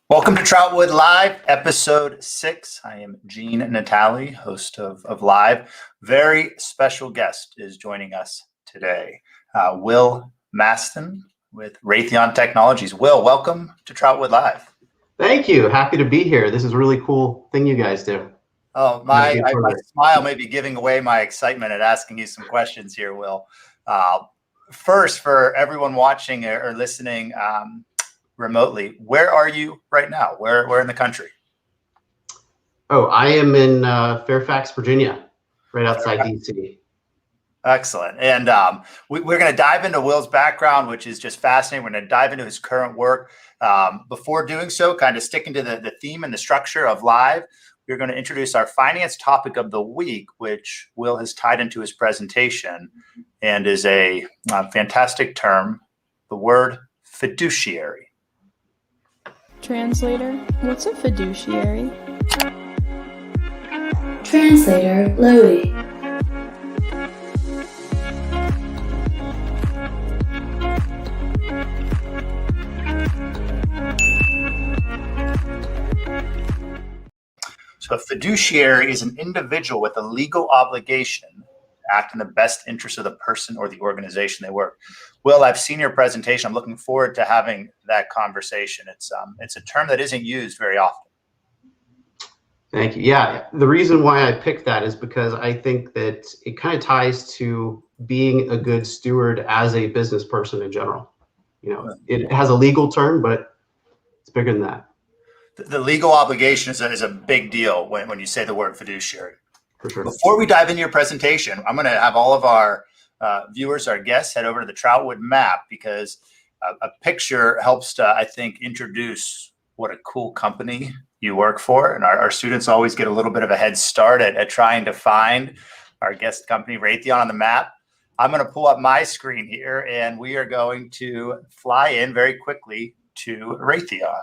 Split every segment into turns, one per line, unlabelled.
Welcome to Troutwood Live, episode 6. I am Gene Natali, host of Live. Very special guest is joining us today, Will Maston with Raytheon Technologies. Will, welcome to Troutwood Live.
Thank you. Happy to be here. This is a really cool thing you guys do.
Oh, my smile may be giving away my excitement at asking you some questions here, Will. First, for everyone watching or listening remotely, where are you right now? Where in the country?
Oh, I am in Fairfax, Virginia, right outside DC.
Excellent. And we're going to dive into Will's background, which is just fascinating. We're going to dive into his current work. Before doing so, kind of sticking to the theme and the structure of Live, we're going to introduce our finance topic of the week, which Will has tied into his presentation and is a fantastic term, the word fiduciary.
Translator, what's a fiduciary?
Translator loading.
So a fiduciary is an individual with a legal obligation to act in the best interest of the person or the organization they work. Will, I've seen your presentation. I'm looking forward to having that conversation. It's a term that isn't used very often.
Thank you. Yeah, the reason why I picked that is because I think that it kind of ties to being a good steward as a business person in general. You know, it has a legal term, but it's bigger than that.
The legal obligation is a big deal when you say the word fiduciary.
For sure.
Before we dive into your presentation, I'm going to have all of our viewers, our guests, head over to the Troutwood Map because a picture helps to, I think, introduce what a cool company you work for. And our students always get a little bit of a head start at trying to find our guest company, Raytheon, on the map. I'm going to pull up my screen here, and we are going to fly in very quickly to Raytheon.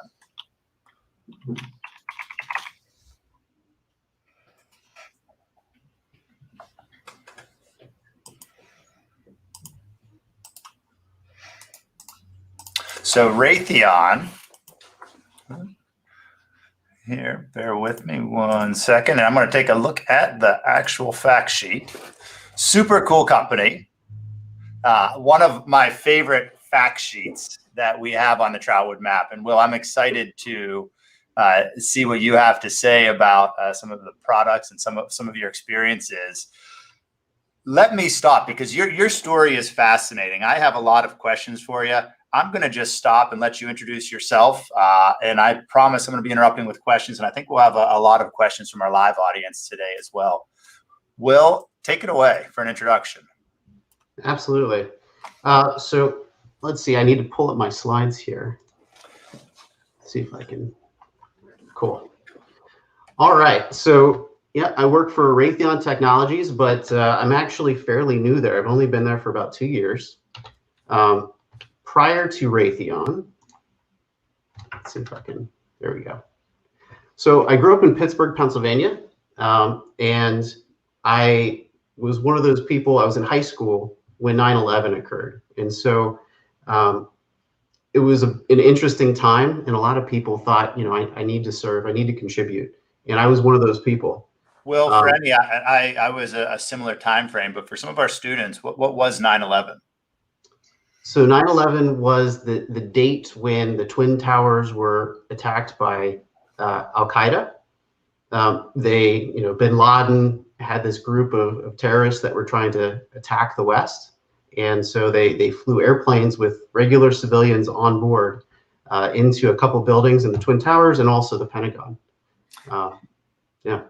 So Raytheon, here, bear with me 1 second, and I'm going to take a look at the actual fact sheet. Super cool company. One of my favorite fact sheets that we have on the Troutwood Map. And Will, I'm excited to see what you have to say about some of the products and some of your experiences. Let me stop because your story is fascinating. I have a lot of questions for you. I'm going to just stop and let you introduce yourself. And I promise I'm going to be interrupting with questions. And I think we'll have a lot of questions from our live audience today as well. Will, take it away for an introduction.
Absolutely. So let's see. I need to pull up my slides here. Let's see if I can. Cool. All right. So yeah, I work for Raytheon Technologies, but I'm actually fairly new there. I've only been there for about 2 years. Prior to Raytheon, let's see if I can, there we go. So I grew up in Pittsburgh, Pennsylvania, and I was one of those people, I was in high school when 9/11 occurred. And so it was an interesting time, and a lot of people thought, you know, I need to serve, I need to contribute. And I was one of those people.
Well, for any, I was a similar time frame, but for some of our students, what was 9/11?
So 9/11 was the date when the Twin Towers were attacked by Al-Qaeda. Bin Laden had this group of terrorists that were trying to attack the West. And so they flew airplanes with regular civilians on board into a couple buildings in the Twin Towers and also the Pentagon. Yeah.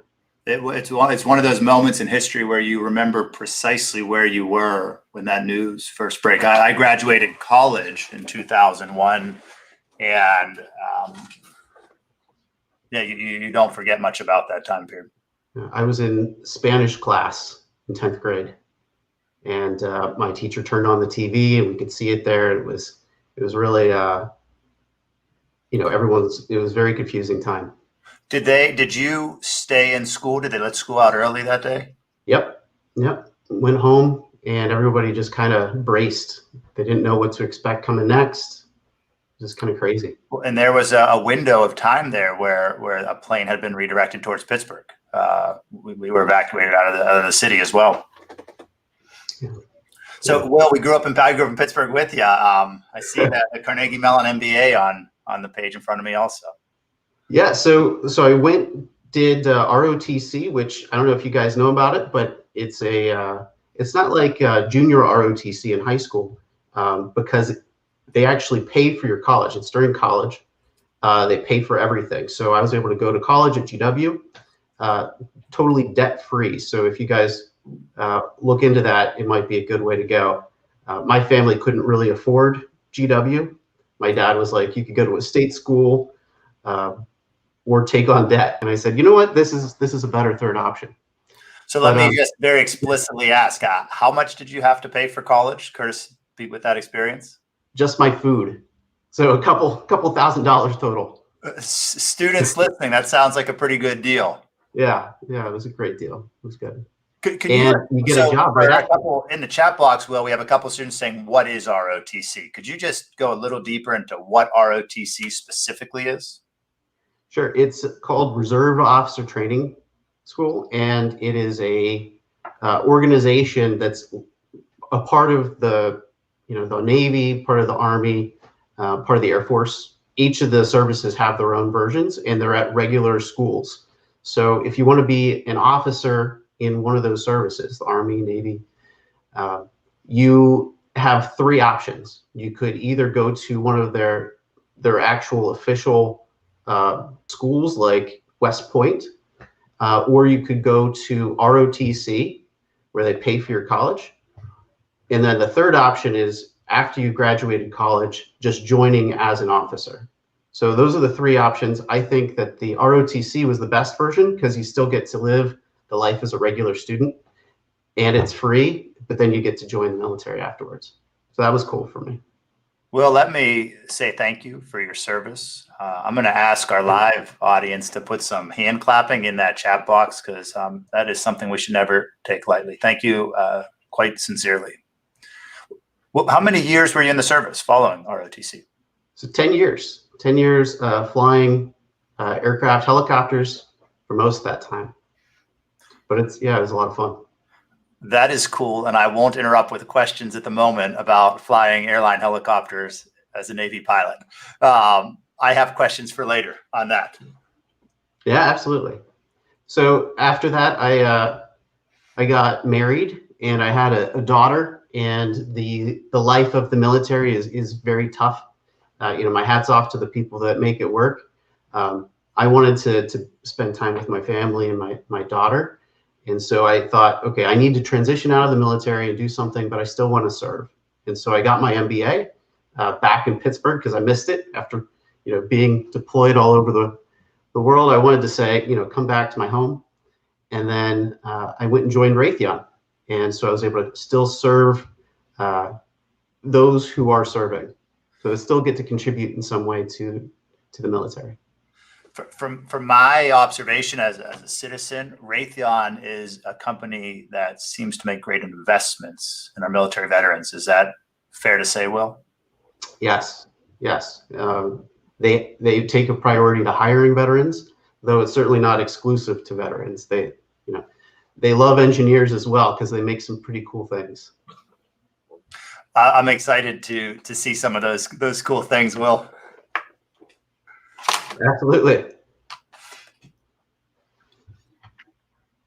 It's one of those moments in history where you remember precisely where you were when that news first broke. I graduated college in 2001, and yeah, you don't forget much about that time period.
I was in Spanish class in 10th grade, and my teacher turned on the TV, and we could see it there. It was really, it was a very confusing time.
Did you stay in school? Did they let school out early that day?
Yep. Went home and everybody just kind of braced. They didn't know what to expect coming next. just kind of crazy.
And there was a window of time there where a plane had been redirected towards Pittsburgh. We were evacuated out of the city as well.
Yeah.
So, Will, I grew up in Pittsburgh with you. I see that the Carnegie Mellon MBA on the page in front of me also.
Yeah, so I did ROTC, which I don't know if you guys know about it, but it's not like junior ROTC in high school, because they actually pay for your college. It's during college. They pay for everything. So I was able to go to college at GW, totally debt free. So if you guys look into that, it might be a good way to go. My family couldn't really afford GW. My dad was like, you could go to a state school or take on debt. And I said, you know what, this is a better third option.
So let me just very explicitly ask, how much did you have to pay for college, Curtis, with that experience?
Just my food. So a couple $1,000s total.
Students listening, that sounds like a pretty good deal.
Yeah, it was a great deal. It was good.
Can
you get a job right after.
In the chat box, Will, we have a couple students saying, what is ROTC? Could you just go a little deeper into what ROTC specifically is?
Sure. It's called Reserve Officer Training School, and it is a organization that's a part of the Navy, part of the Army, part of the Air Force. Each of the services have their own versions, and they're at regular schools. So if you want to be an officer in one of those services, the Army, Navy, you have three options. You could either go to one of their actual official schools like West Point, or you could go to ROTC, where they pay for your college. And then the third option is, after you graduated college, just joining as an officer. So those are the three options. I think that the ROTC was the best version because you still get to live the life as a regular student, and it's free, but then you get to join the military afterwards. So that was cool for me.
Will, let me say thank you for your service. I'm going to ask our live audience to put some hand clapping in that chat box, because that is something we should never take lightly. Thank you quite sincerely. Well, how many years were you in the service following ROTC?
So 10 years. 10 years flying aircraft, helicopters for most of that time. But it was a lot of fun.
That is cool, and I won't interrupt with questions at the moment about flying airline helicopters as a Navy pilot. I have questions for later on that.
Yeah, absolutely. So after that, I got married, and I had a daughter. And the life of the military is very tough. My hat's off to the people that make it work. I wanted to spend time with my family and my daughter. And so I thought, okay, I need to transition out of the military and do something, but I still want to serve. And so I got my MBA back in Pittsburgh because I missed it after, being deployed all over the world. I wanted to say, come back to my home. And then I went and joined Raytheon. And so I was able to still serve those who are serving. So I still get to contribute in some way to the military.
From my observation as a citizen, Raytheon is a company that seems to make great investments in our military veterans. Is that fair to say, Will?
Yes. They take a priority to hiring veterans, though it's certainly not exclusive to veterans. They love engineers as well because they make some pretty cool things.
I'm excited to see some of those cool things, Will.
Absolutely.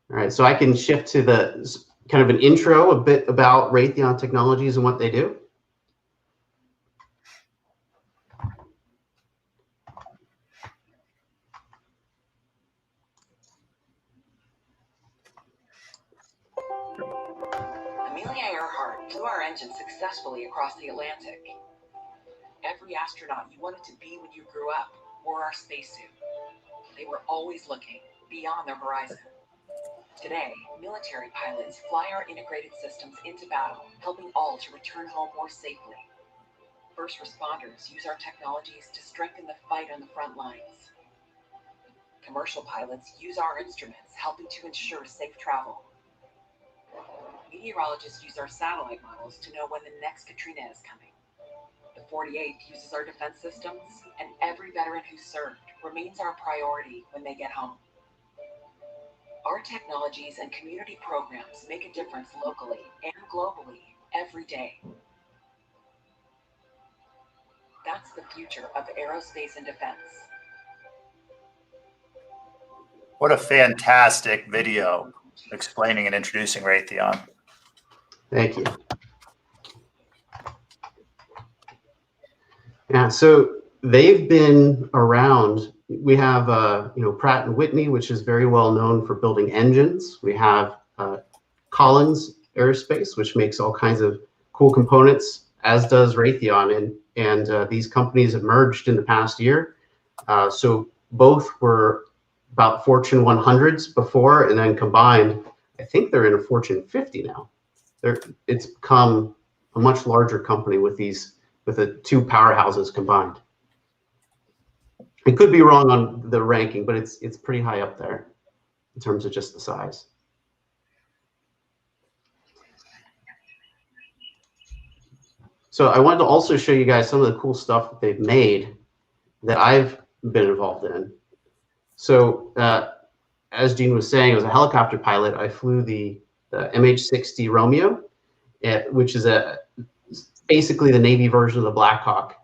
All right, so I can shift to the kind of an intro, a bit about Raytheon Technologies and what they do.
Flew our engine successfully across the Atlantic. Every astronaut you wanted to be when you grew up wore our spacesuit. They were always looking beyond their horizon. Today, military pilots fly our integrated systems into battle, helping all to return home more safely. First responders use our technologies to strengthen the fight on the front lines. Commercial pilots use our instruments, helping to ensure safe travel. Meteorologists use our satellite models to know when the next Katrina is coming. The the 48th uses our defense systems, and every veteran who served remains our priority when they get home. Our technologies and community programs make a difference locally and globally every day. That's the future of aerospace and defense.
What a fantastic video explaining and introducing Raytheon.
Thank you. Yeah, so they've been around. We have, Pratt and Whitney, which is very well known for building engines. We have Collins Aerospace, which makes all kinds of cool components, as does Raytheon. And these companies have merged in the past year. So both were about Fortune 100s before, and then combined, I think they're in a Fortune 50 now. It's become a much larger company with the two powerhouses combined. I could be wrong on the ranking, but it's pretty high up there in terms of just the size. So I wanted to also show you guys some of the cool stuff that they've made that I've been involved in. So as Gene was saying, as a helicopter pilot, I flew the MH-60 Romeo, which is basically the Navy version of the Black Hawk.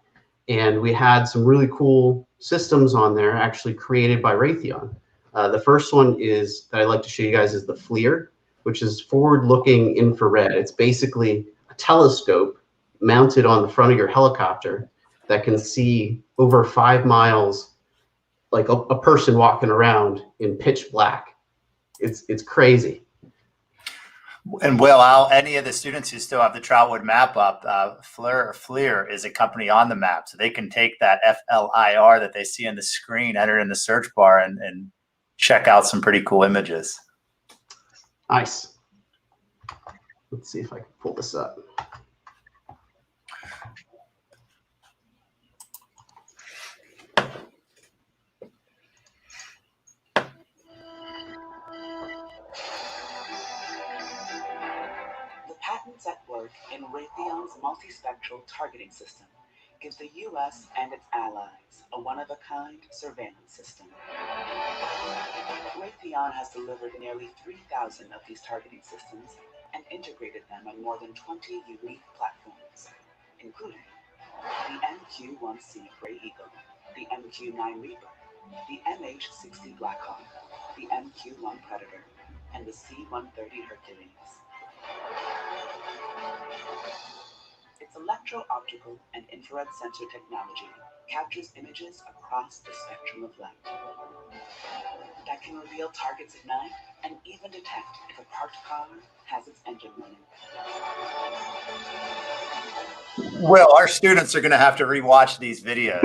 And we had some really cool systems on there actually created by Raytheon. The first one that I'd like to show you guys is the FLIR, which is forward-looking infrared. It's basically a telescope mounted on the front of your helicopter that can see over 5 miles, like a person walking around in pitch black. It's crazy.
And any of the students who still have the Troutwood map up, FLIR is a company on the map. So they can take that FLIR that they see on the screen, enter in the search bar, and check out some pretty cool images.
Nice. Let's see if I can pull this up.
Patents at work in Raytheon's multispectral targeting system gives the U.S. and its allies a one-of-a-kind surveillance system. Raytheon has delivered nearly 3,000 of these targeting systems and integrated them on more than 20 unique platforms, including the MQ-1C Gray Eagle, the MQ-9 Reaper, the MH-60 Black Hawk, the MQ-1 Predator, and the C-130 Hercules. Its electro-optical and infrared sensor technology captures images across the spectrum of light that can reveal targets at night and even detect if a parked car has its engine running.
Well, our students are going to have to rewatch these videos.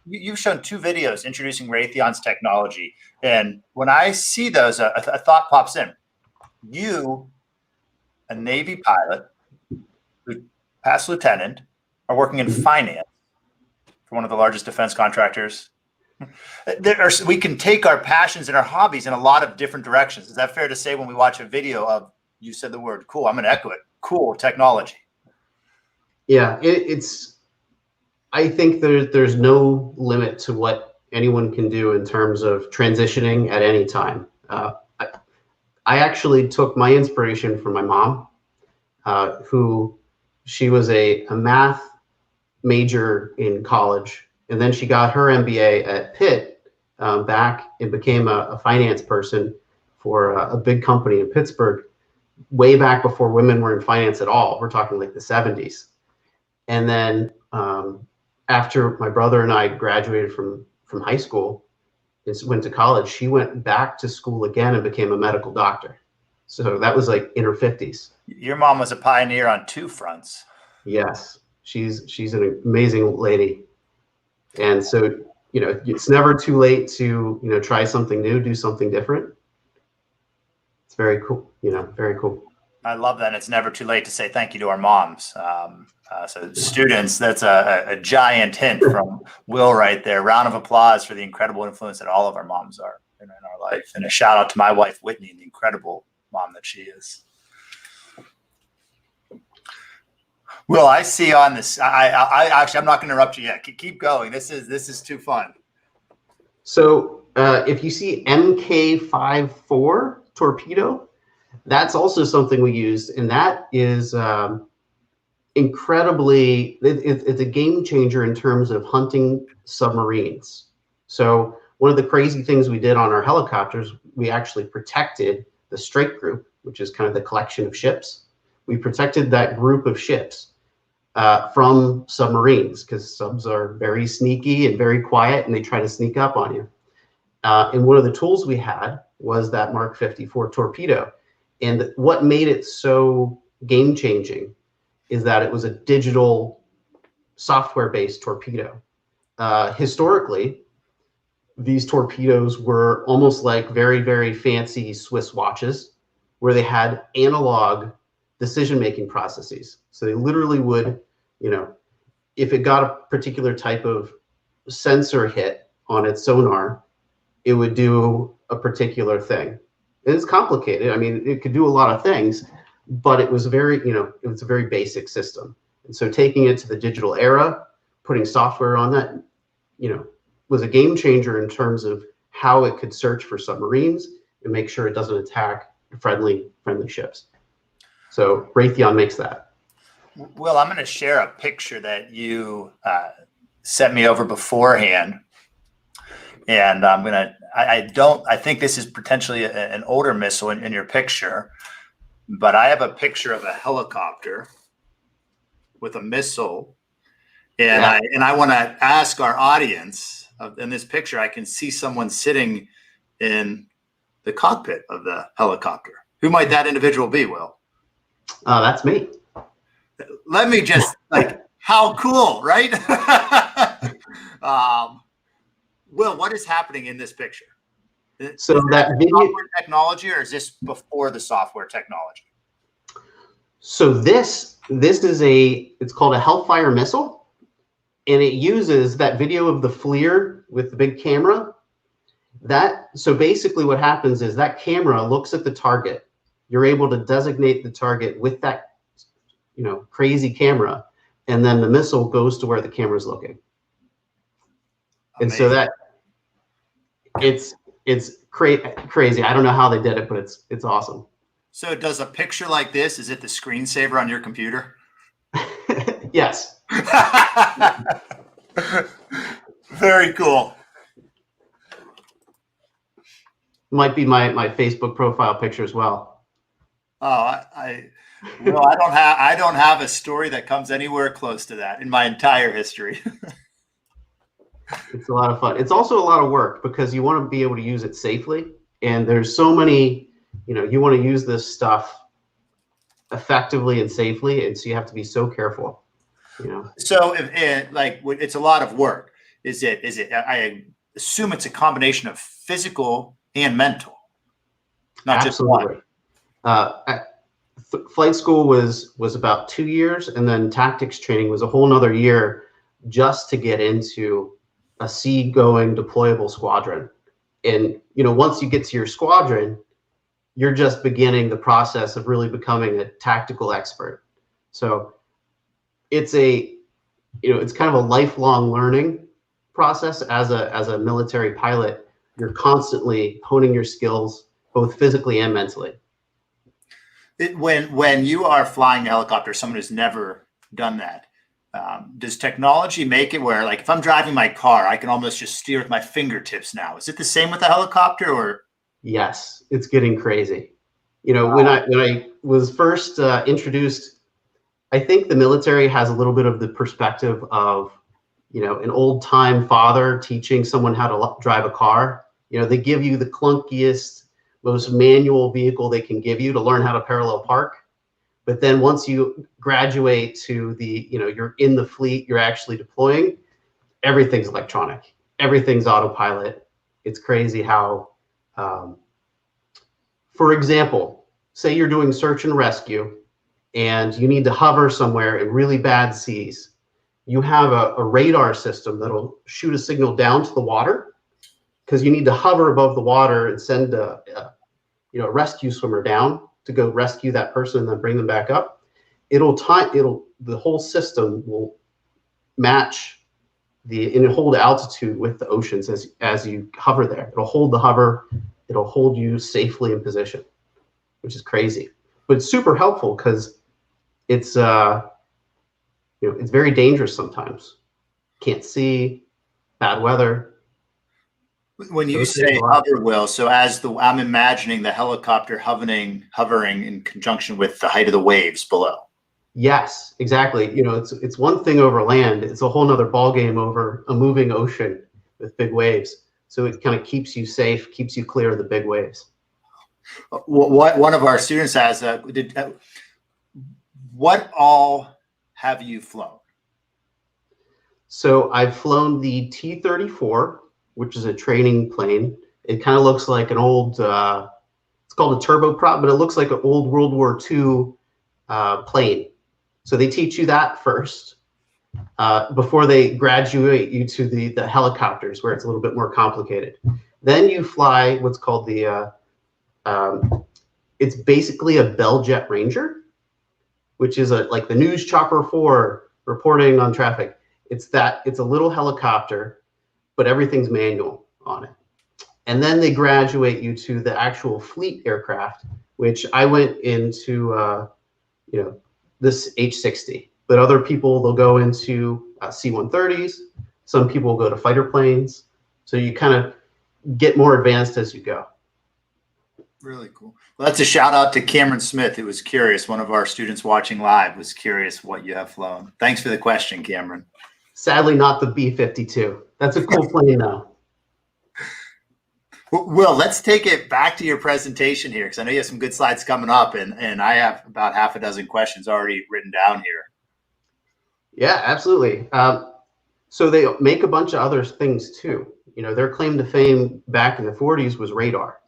You've shown 2 videos introducing Raytheon's technology. And when I see those, a thought pops in. You, a Navy pilot who passed lieutenant, are working in finance for one of the largest defense contractors. We can take our passions and our hobbies in a lot of different directions. Is that fair to say when we watch a video of, you said the word cool, I'm going to echo it, cool technology? Yeah,
I think there's no limit to what anyone can do in terms of transitioning at any time. I actually took my inspiration from my mom, she was a math major in college, and then she got her MBA at Pitt back and became a finance person for a big company in Pittsburgh, way back before women were in finance at all. We're talking like the 70s. And then after my brother and I graduated from high school, went to college, she went back to school again and became a medical doctor. So that was like in her 50s.
Your mom was a pioneer on 2 fronts.
Yes, she's an amazing lady. And so, it's never too late to, try something new, do something different. It's very cool, very cool.
I love that. And it's never too late to say thank you to our moms. So students, that's a giant hint from Will right there. Round of applause for the incredible influence that all of our moms are in our life. And a shout out to my wife, Whitney, and the incredible mom that she is. Well, I see on this. I actually, I'm not going to interrupt you yet. Keep going. This is too fun.
So if you see MK54 torpedo, that's also something we used, and that is incredibly. It's a game changer in terms of hunting submarines. So one of the crazy things we did on our helicopters, we actually protected the strike group, which is kind of the collection of ships. We protected that group of ships from submarines, because subs are very sneaky and very quiet, and they try to sneak up on you. And one of the tools we had was that Mark 54 torpedo. And what made it so game-changing is that it was a digital software-based torpedo. Historically, these torpedoes were almost like very, very fancy Swiss watches, where they had analog decision-making processes. So they literally would, if it got a particular type of sensor hit on its sonar, it would do a particular thing. And it's complicated. I mean, it could do a lot of things, but it was very, it was a very basic system. And so taking it to the digital era, putting software on that, was a game changer in terms of how it could search for submarines and make sure it doesn't attack friendly ships. So Raytheon makes that.
Well, I'm going to share a picture that you sent me over beforehand. And I'm going to, I think this is potentially an older missile in your picture, but I have a picture of a helicopter with a missile. And I want to ask our audience, in this picture, I can see someone sitting in the cockpit of the helicopter. Who might that individual be, Will?
That's me.
Let me just, how cool, right? Will, what is happening in this picture?
So that video
software technology, or is this before the software technology?
So this is it's called a Hellfire missile. And it uses that video of the FLIR with the big camera. So basically what happens is that camera looks at the target. You're able to designate the target with that, crazy camera, and then the missile goes to where the camera's looking. Amazing. And so that it's crazy. I don't know how they did it, but it's awesome.
So does a picture like this, is it the screensaver on your computer?
Yes.
Very cool.
Might be my Facebook profile picture as well.
Oh, I don't have a story that comes anywhere close to that in my entire history.
It's a lot of fun. It's also a lot of work because you want to be able to use it safely. And there's so many, you want to use this stuff effectively and safely. And so you have to be so careful.
So if it's a lot of work. Is it, I assume it's a combination of physical and mental, not
Absolutely. Just one. Flight school was about 2 years, and then tactics training was a whole nother year just to get into a seagoing deployable squadron. And, once you get to your squadron, you're just beginning the process of really becoming a tactical expert. So it's it's kind of a lifelong learning process. As a military pilot, you're constantly honing your skills, both physically and mentally.
When you are flying a helicopter, someone who's never done that, does technology make it where, if I'm driving my car, I can almost just steer with my fingertips now? Is it the same with the helicopter, or? Yes,
it's getting crazy. When I was first introduced, I think the military has a little bit of the perspective of, an old time father teaching someone how to drive a car. They give you the clunkiest, most manual vehicle they can give you to learn how to parallel park. But then once you graduate to the, you're in the fleet, you're actually deploying, everything's electronic, everything's autopilot. It's crazy how, for example, say you're doing search and rescue and you need to hover somewhere in really bad seas. You have a radar system that'll shoot a signal down to the water, because you need to hover above the water and send a rescue swimmer down to go rescue that person and then bring them back up. the whole system will match and hold altitude with the oceans as you hover there. It'll hold the hover, it'll hold you safely in position, which is crazy. But it's super helpful because it's it's very dangerous sometimes. Can't see, bad weather.
When you say hover, Will, so I'm imagining the helicopter hovering in conjunction with the height of the waves below.
Yes, exactly. It's one thing over land. It's a whole nother ball game over a moving ocean with big waves. So it kind of keeps you safe, keeps you clear of the big waves.
What one of our students has, what all have you flown?
So I've flown the T-34, which is a training plane. It kind of looks like an old, it's called a turboprop, but it looks like an old World War II plane. So they teach you that first before they graduate you to the helicopters, where it's a little bit more complicated. Then you fly what's called it's basically a Bell Jet Ranger, which is like the News Chopper 4 reporting on traffic. It's a little helicopter, but everything's manual on it. And then they graduate you to the actual fleet aircraft, which I went into, this H-60. But other people, they'll go into C-130s. Some people will go to fighter planes. So you kind of get more advanced as you go.
Really cool. Well, that's a shout out to Cameron Smith, who was curious. One of our students watching live was curious what you have flown. Thanks for the question, Cameron.
Sadly, not the B-52. That's a cool plane, though.
Will, let's take it back to your presentation here, because I know you have some good slides coming up, and I have about half a dozen questions already written down here.
Yeah, absolutely. So they make a bunch of other things too. Their claim to fame back in the 40s was radar,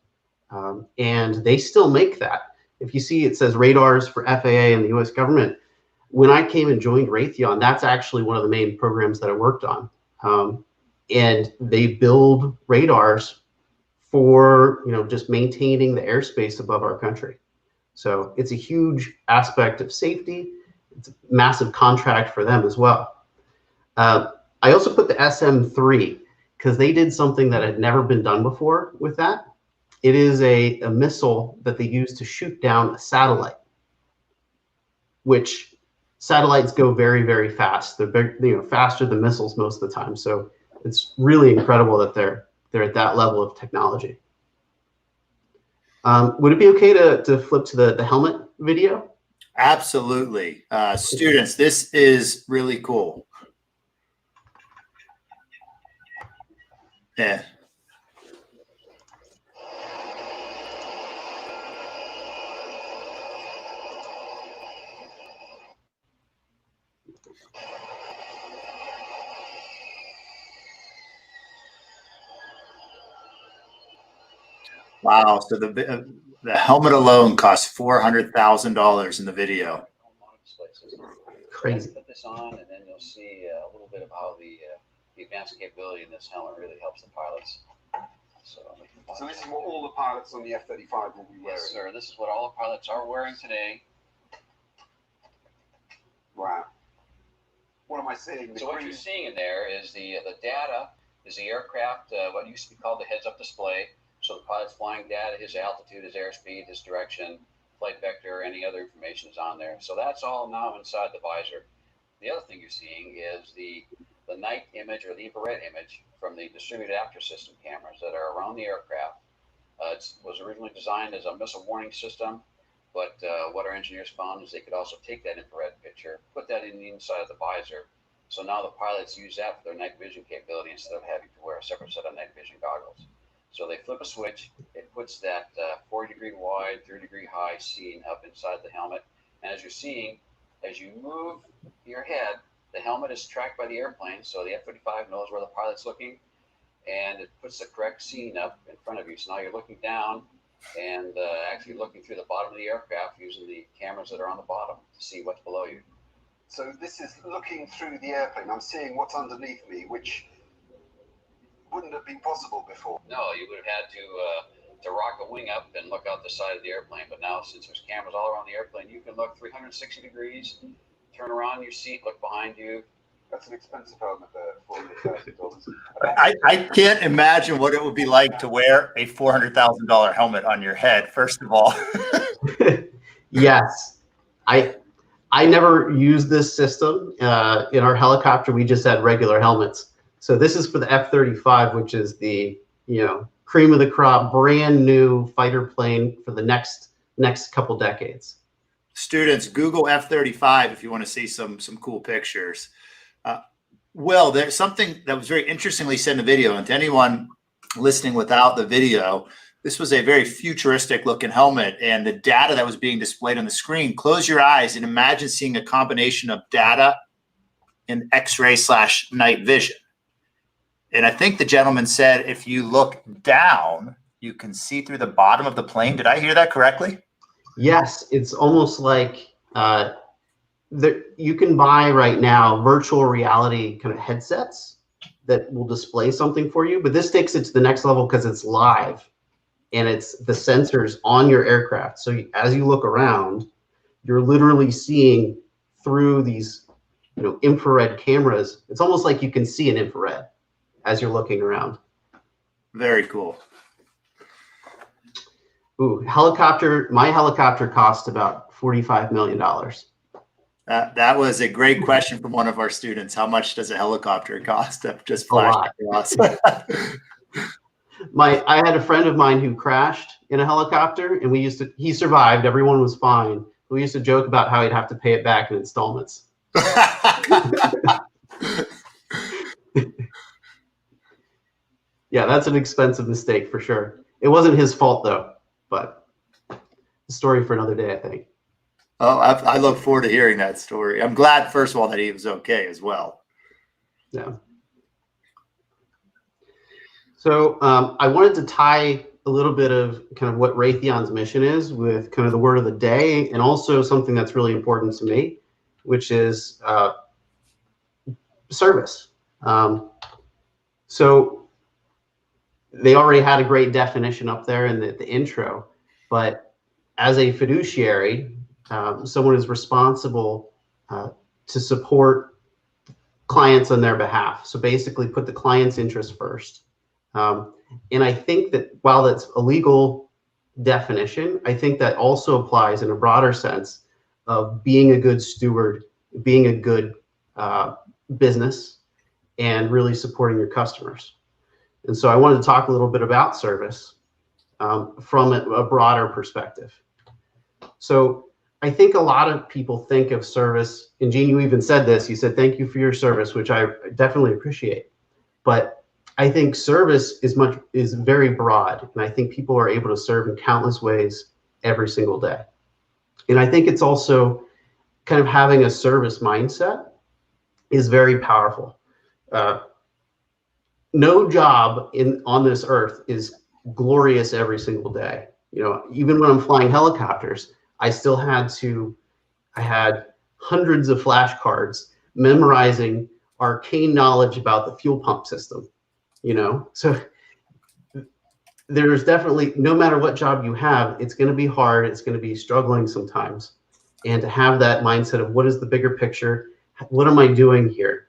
and they still make that. If you see, it says radars for FAA and the U.S. government. When I came and joined Raytheon, that's actually one of the main programs that I worked on, and they build radars for just maintaining the airspace above our country. So it's a huge aspect of safety. It's a massive contract for them as well. I also put the SM-3 because they did something that had never been done before with that. It is a missile that they use to shoot down a satellite, which satellites go very, very fast. They're big, faster than missiles most of the time. So it's really incredible that they're at that level of technology. Would it be okay to flip to the helmet video?
Absolutely. Students, this is really cool. Yeah. Wow. So the helmet alone costs $400,000 in the video.
Crazy.
Put this on, and then you'll see a little bit of how the advanced capability in this helmet really helps the pilots. So
this is what all the pilots on the F-35 will be wearing?
Yes, sir. This is what all the pilots are wearing today.
Wow. What am I seeing?
So what you're seeing in there is the data, is the aircraft, what used to be called the heads-up display. So the pilot's flying data, his altitude, his airspeed, his direction, flight vector, any other information is on there. So that's all now inside the visor. The other thing you're seeing is the night image or the infrared image from the distributed after system cameras that are around the aircraft. It was originally designed as a missile warning system, but what our engineers found is they could also take that infrared picture, put that in the inside of the visor. So now the pilots use that for their night vision capability instead of having to wear a separate set of night vision goggles. So they flip a switch, it puts that 40-degree wide, 30-degree high scene up inside the helmet. And as you're seeing, as you move your head, the helmet is tracked by the airplane, so the F-35 knows where the pilot's looking, and it puts the correct scene up in front of you. So now you're looking down and actually looking through the bottom of the aircraft using the cameras that are on the bottom to see what's below you.
So this is looking through the airplane. I'm seeing what's underneath me, which wouldn't have been possible before.
No, you would have had to to rock a wing up and look out the side of the airplane. But now, since there's cameras all around the airplane, you can look 360 degrees, turn around your seat, look behind you.
That's an expensive helmet there, $400,000.
I can't imagine what it would be like to wear a $400,000 helmet on your head, first of all.
Yes, I never used this system. In our helicopter, we just had regular helmets. So this is for the F35, which is the, cream of the crop, brand new fighter plane for the next couple decades.
Students, Google F35 if you want to see some cool pictures. Will, there's something that was very interestingly said in the video, and to anyone listening without the video, this was a very futuristic looking helmet, and the data that was being displayed on the screen, close your eyes and imagine seeing a combination of data and X-ray / night vision. And I think the gentleman said, if you look down, you can see through the bottom of the plane. Did I hear that correctly?
Yes, it's almost like you can buy right now virtual reality kind of headsets that will display something for you, but this takes it to the next level because it's live and it's the sensors on your aircraft. So as you look around, you're literally seeing through these infrared cameras. It's almost like you can see an infrared as you're looking around.
Very cool.
Ooh, my helicopter cost about $45 million.
That was a great question from one of our students. How much does a helicopter cost? That just
A lot.
flashed across.
I had a friend of mine who crashed in a helicopter, and he survived. Everyone was fine. We used to joke about how he'd have to pay it back in installments. Yeah, that's an expensive mistake for sure. It wasn't his fault though, but a story for another day, I think.
Oh, I look forward to hearing that story. I'm glad, first of all, that he was okay as well.
Yeah. So I wanted to tie a little bit of kind of what Raytheon's mission is with kind of the word of the day, and also something that's really important to me, which is service. So they already had a great definition up there in the intro, but as a fiduciary, someone is responsible to support clients on their behalf. So basically put the client's interest first. And I think that while that's a legal definition, I think that also applies in a broader sense of being a good steward, being a good business, and really supporting your customers. And so I wanted to talk a little bit about service from a broader perspective. So I think a lot of people think of service, and Gene, you even said this, you said, thank you for your service, which I definitely appreciate. But I think service is very broad, and I think people are able to serve in countless ways every single day. And I think it's also kind of having a service mindset is very powerful. No job on this earth is glorious every single day. Even when I'm flying helicopters, I had hundreds of flashcards memorizing arcane knowledge about the fuel pump system. So there's definitely, no matter what job you have, it's going to be hard. It's going to be struggling sometimes. And to have that mindset of what is the bigger picture? What am I doing here?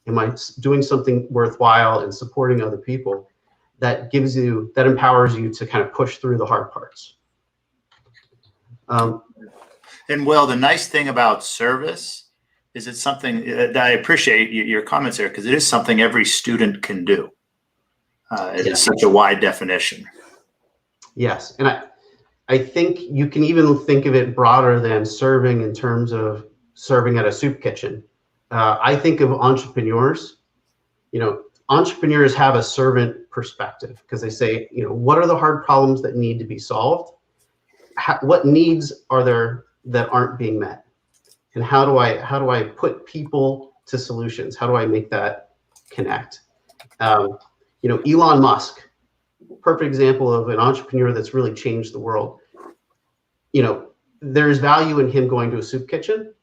Am I doing something worthwhile and supporting other people? That empowers you to kind of push through the hard parts.
And Will, the nice thing about service is it's something that I appreciate your comments there, because it is something every student can do. It is such a wide definition.
Yes, and I think you can even think of it broader than serving in terms of serving at a soup kitchen. I think of entrepreneurs. Entrepreneurs have a servant perspective because they say, what are the hard problems that need to be solved? What needs are there that aren't being met? And how do I put people to solutions? How do I make that connect? Elon Musk, perfect example of an entrepreneur that's really changed the world. There's value in him going to a soup kitchen,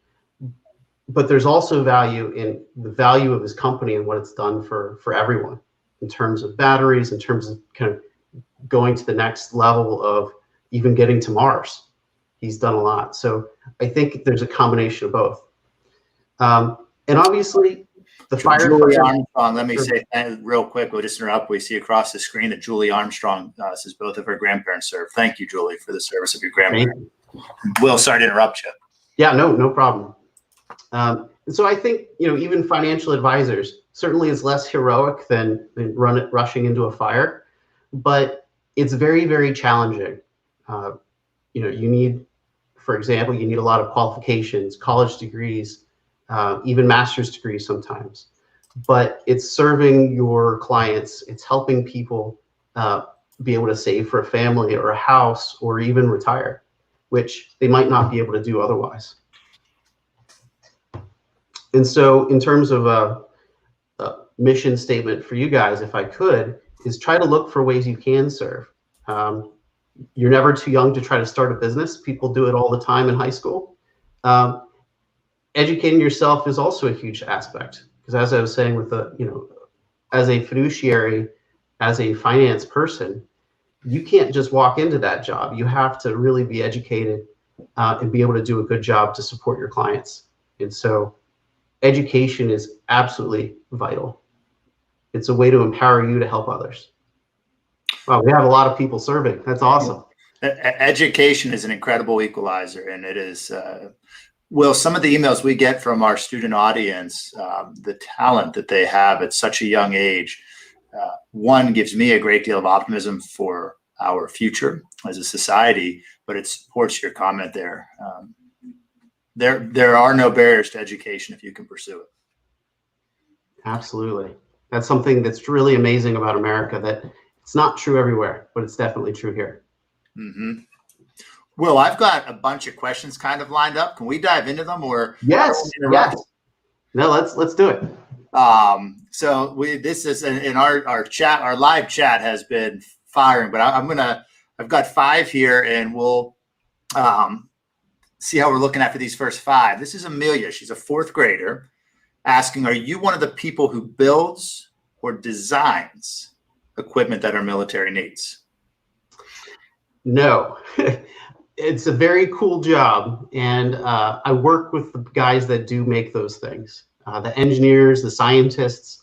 but there's also value in the value of his company and what it's done for everyone in terms of batteries, in terms of kind of going to the next level of even getting to Mars. He's done a lot. So I think there's a combination of both. And obviously, the
Julie
firefighter.
Armstrong, let me say real quick, we'll just interrupt. We see across the screen that Julie Armstrong says both of her grandparents served. Thank you, Julie, for the service of your grandparents. Will, sorry to interrupt you.
Yeah, no problem. And so I think, even financial advisors certainly is less heroic than rushing into a fire, but it's very, very challenging. You need, for example, you need a lot of qualifications, college degrees, even master's degrees sometimes. But it's serving your clients. It's helping people be able to save for a family or a house or even retire, which they might not be able to do otherwise. And so in terms of a mission statement for you guys, if I could, is try to look for ways you can serve. You're never too young to try to start a business. People do it all the time in high school. Educating yourself is also a huge aspect, because as I was saying with as a fiduciary, as a finance person, you can't just walk into that job. You have to really be educated and be able to do a good job to support your clients. And so education is absolutely vital. It's a way to empower you to help others. Wow, we have a lot of people serving. That's awesome.
Education is an incredible equalizer, and it is, Will, some of the emails we get from our student audience, the talent that they have at such a young age, one gives me a great deal of optimism for our future as a society, but it supports your comment there. There are no barriers to education if you can pursue it.
Absolutely. That's something that's really amazing about America, that it's not true everywhere, but it's definitely true here.
Mm-hmm. Will, I've got a bunch of questions kind of lined up. Can we dive into them, or
yes. No, let's do it.
So this is in our chat. Our live chat has been firing, but I've got 5 here, and we'll see how we're looking at for these first 5. This is Amelia. She's a 4th grader, asking, are you one of the people who builds or designs equipment that our military needs?
No. It's a very cool job, and I work with the guys that do make those things, the engineers, the scientists,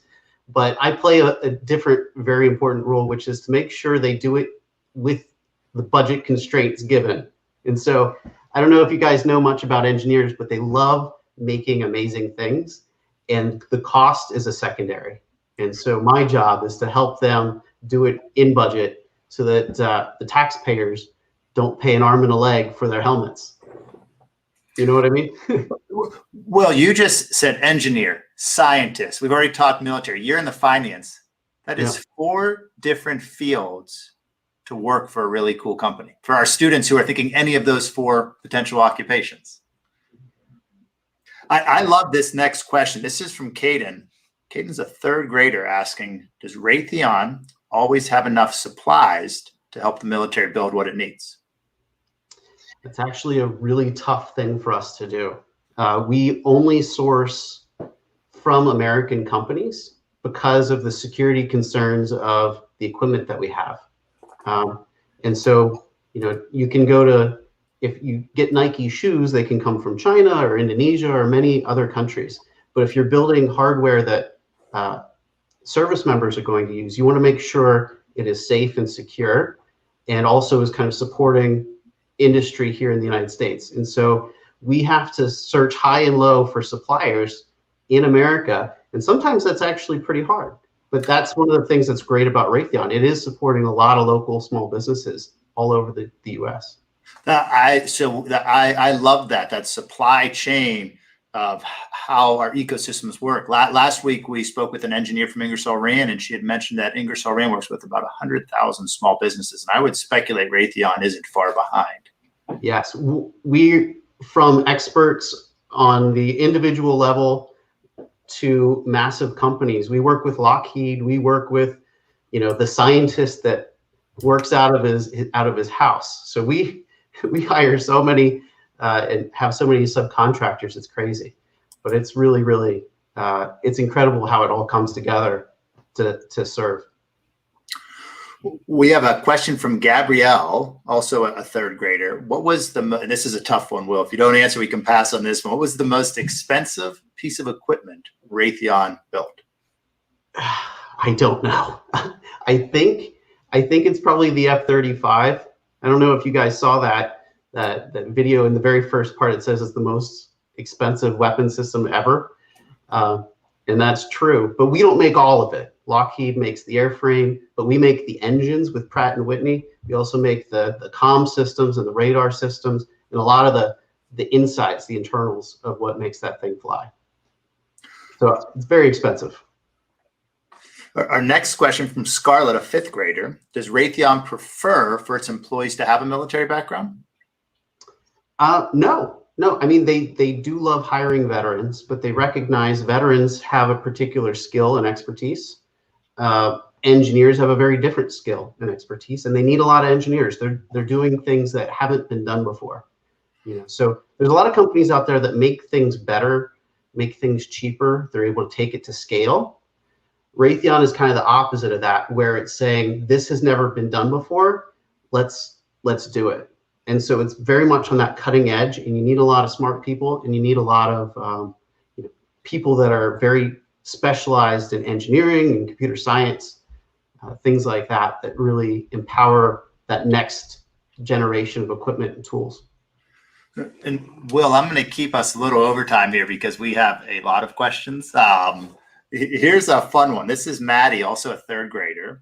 but I play a different, very important role, which is to make sure they do it with the budget constraints given. And so I don't know if you guys know much about engineers, but they love making amazing things, and the cost is a secondary. And so my job is to help them do it in budget so that the taxpayers don't pay an arm and a leg for their helmets. You know what I mean?
Well, you just said engineer, scientist. We've already talked military. You're in the finance. That is 4 different fields to work for a really cool company. For our students who are thinking any of those 4 potential occupations. I love this next question. This is from Caden. Caden's a 3rd grader asking, does Raytheon always have enough supplies to help the military build what it needs?
It's actually a really tough thing for us to do. We only source from American companies because of the security concerns of the equipment that we have. And so, you can go to, if you get Nike shoes, they can come from China or Indonesia or many other countries. But if you're building hardware that service members are going to use, you want to make sure it is safe and secure, and also is kind of supporting industry here in the United States. And so we have to search high and low for suppliers in America. And sometimes that's actually pretty hard. But that's one of the things that's great about Raytheon. It is supporting a lot of local small businesses all over the US.
I love that supply chain of how our ecosystems work. Last week, we spoke with an engineer from Ingersoll Rand, and she had mentioned that Ingersoll Rand works with about 100,000 small businesses. And I would speculate Raytheon isn't far behind.
Yes, we, from experts on the individual level to massive companies, we work with Lockheed, we work with, the scientist that works out of his house. So we hire so many and have so many subcontractors. It's crazy, but it's really, really, it's incredible how it all comes together to serve.
We have a question from Gabrielle, also a third grader. What was and this is a tough one, Will. If you don't answer, we can pass on this one. What was the most expensive piece of equipment Raytheon built?
I don't know. I think it's probably the F35. I don't know if you guys saw that video in the very first part. It says it's the most expensive weapon system ever. And that's true, but we don't make all of it. Lockheed makes the airframe, but we make the engines with Pratt & Whitney. We also make the comm systems and the radar systems and a lot of the insides, the internals of what makes that thing fly. So it's very expensive.
Our next question from Scarlett, a fifth grader. Does Raytheon prefer for its employees to have a military background? No. I mean, they do love hiring veterans, but they recognize veterans have a particular skill and expertise. Engineers have a very different skill and expertise, and they need a lot of engineers. They're doing things that haven't been done before. So there's a lot of companies out there that make things better, make things cheaper. They're able to take it to scale. Raytheon is kind of the opposite of that, where it's saying this has never been done before. Let's do it. And so it's very much on that cutting edge, and you need a lot of smart people, and you need a lot of people that are very specialized in engineering and computer science, things like that really empower that next generation of equipment and tools. And Will, I'm going to keep us a little overtime here because we have a lot of questions. Here's a fun one. This is Maddie, also a third grader.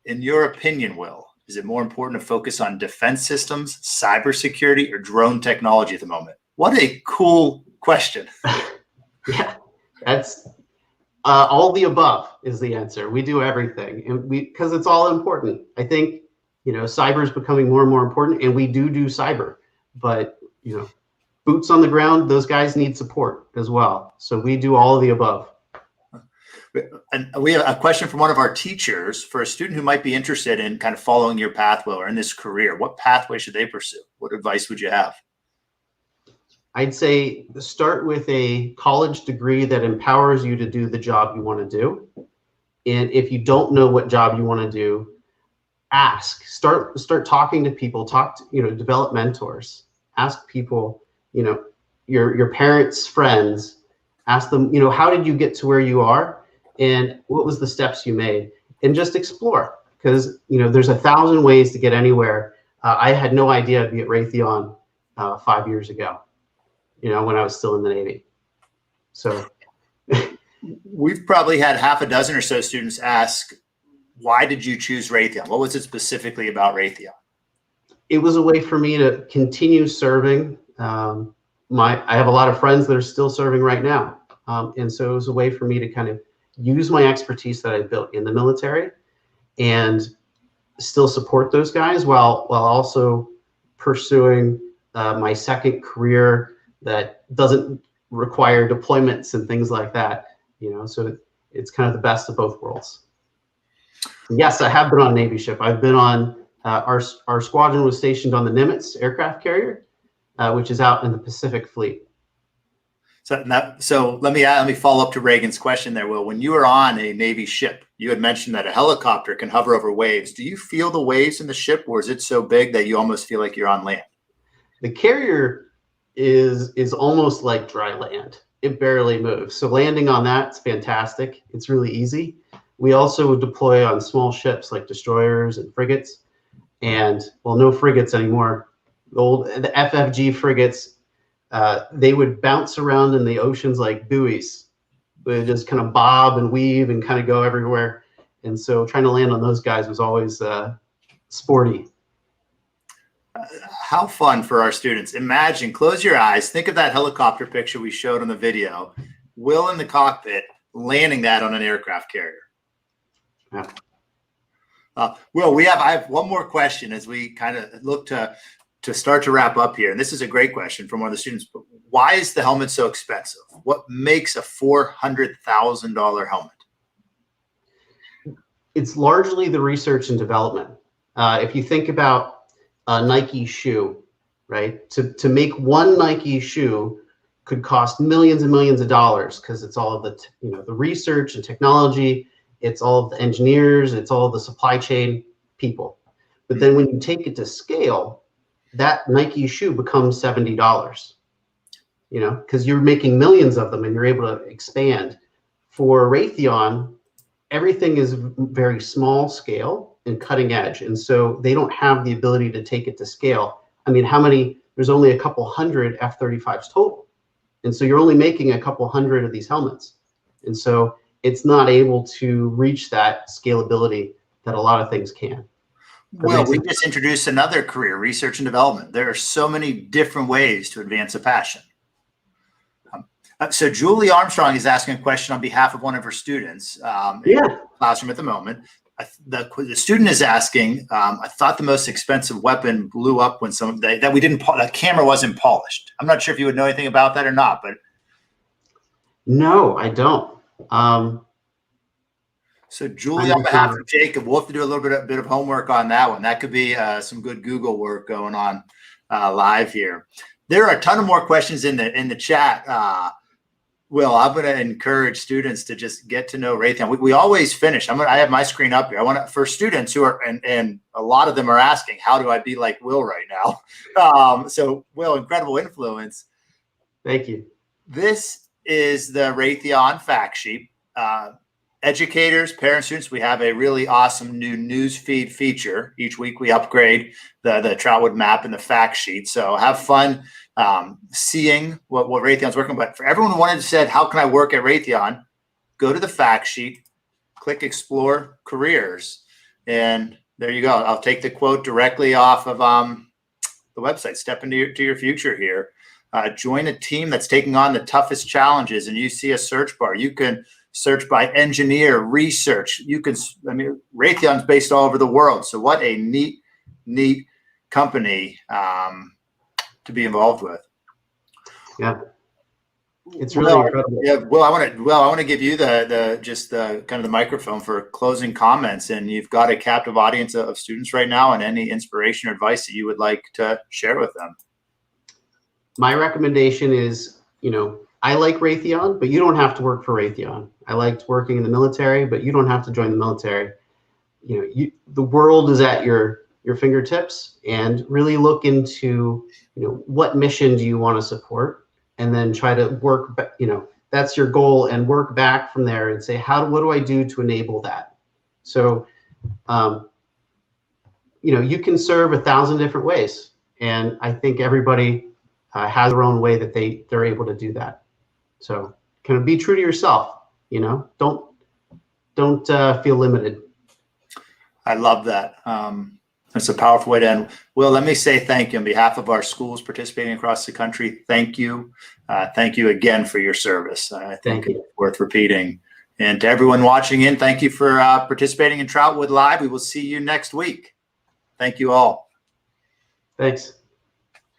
In your opinion, Will, is it more important to focus on defense systems, cybersecurity, or drone technology at the moment? What a cool question.
Yeah, that's all the above is the answer. We do everything, and because it's all important. I think cyber is becoming more and more important, and we do cyber. But boots on the ground, those guys need support as well. So we do all of the above.
And we have a question from one of our teachers for a student who might be interested in kind of following your pathway or in this career. What pathway should they pursue? What advice would you have?
I'd say start with a college degree that empowers you to do the job you want to do. And if you don't know what job you want to do, ask. Start talking to people. Develop mentors. Ask people. Your parents' friends. Ask them. How did you get to where you are? And what was the steps you made? And just explore, because there's 1,000 ways to get anywhere. I had no idea I'd be at Raytheon 5 years ago, when I was still in the Navy. So
we've probably had half a dozen or so students ask, why did you choose Raytheon? What was it specifically about Raytheon?
It was a way for me to continue serving. I have a lot of friends that are still serving right now. And so it was a way for me to kind of use my expertise that I built in the military and still support those guys while also pursuing my second career that doesn't require deployments and things like that. So it's kind of the best of both worlds. Yes, I have been on a Navy ship. I've been on our squadron was stationed on the Nimitz aircraft carrier, which is out in the Pacific Fleet.
So let me follow up to Reagan's question there, Will. When you were on a Navy ship, you had mentioned that a helicopter can hover over waves. Do you feel the waves in the ship, or is it so big that you almost feel like you're on land?
The carrier is almost like dry land. It barely moves. So landing on that's fantastic. It's really easy. We also would deploy on small ships like destroyers and frigates. And no frigates anymore. The FFG frigates. They would bounce around in the oceans like buoys. They would just kind of bob and weave and kind of go everywhere. And so trying to land on those guys was always sporty.
How fun for our students. Imagine, close your eyes, think of that helicopter picture we showed on the video. Will in the cockpit, landing that on an aircraft carrier.
Yeah.
Will, I have one more question as we kind of look to start to wrap up here. And this is a great question from one of the students. But why is the helmet so expensive? What makes a $400,000 helmet?
It's largely the research and development. If you think about a Nike shoe, right? To make one Nike shoe could cost millions and millions of dollars because it's all of the research and technology it's all of the engineers, it's all the supply chain people. But then when you take it to scale, that Nike shoe becomes $70, you know, because you're making millions of them and you're able to expand. For Raytheon, everything is very small scale and cutting edge. And so they don't have the ability to take it to scale. I mean, there's only a couple hundred F-35s total. And so you're only making a couple hundred of these helmets. And so it's not able to reach that scalability that a lot of things can.
Well, we just introduced another career, research and development. There are so many different ways to advance a passion. So Julie Armstrong is asking a question on behalf of one of her students in the classroom at the moment. The student is asking, I thought the most expensive weapon blew up when that camera wasn't polished. I'm not sure if you would know anything about that or not, but.
No, I don't.
So Julie, on behalf of Jacob, we'll have to do a little bit of homework on that one. That could be some good Google work going on live here. There are a ton of more questions in the chat. Will, I'm going to encourage students to just get to know Raytheon. We always finish. I have my screen up here. I want to, for students who are, and a lot of them are asking, how do I be like Will right now? So Will, incredible influence.
Thank you.
This is the Raytheon fact sheet. Educators, parents, students, we have a really awesome new news feed feature. Each week we upgrade the Troutwood Map and the fact sheet. So have fun seeing what Raytheon's working on. But for everyone who wanted to say, how can I work at Raytheon? Go to the fact sheet, click Explore Careers, and there you go. I'll take the quote directly off of the website. Step into your future here. Join a team that's taking on the toughest challenges, and you see a search bar. You can search by engineer, research. Raytheon's based all over the world. So what a neat company to be involved with.
Yeah, it's really incredible.
Yeah, Will, I want to give you the kind of the microphone for closing comments. And you've got a captive audience of students right now, and any inspiration or advice that you would like to share with them.
My recommendation is, I like Raytheon, but you don't have to work for Raytheon. I liked working in the military, but you don't have to join the military. The world is at your fingertips, and really look into, what mission do you want to support, and then try to work, that's your goal, and work back from there and say, what do I do to enable that? So, you can serve 1,000 different ways. And I think everybody has their own way that they're able to do that. So kind of be true to yourself, don't feel limited.
I love that. It's a powerful way to end. Will, let me say thank you on behalf of our schools participating across the country. Thank you. Thank you again for your service. I think it's worth repeating. And to everyone watching in, thank you for participating in Troutwood Live. We will see you next week. Thank you all.
Thanks.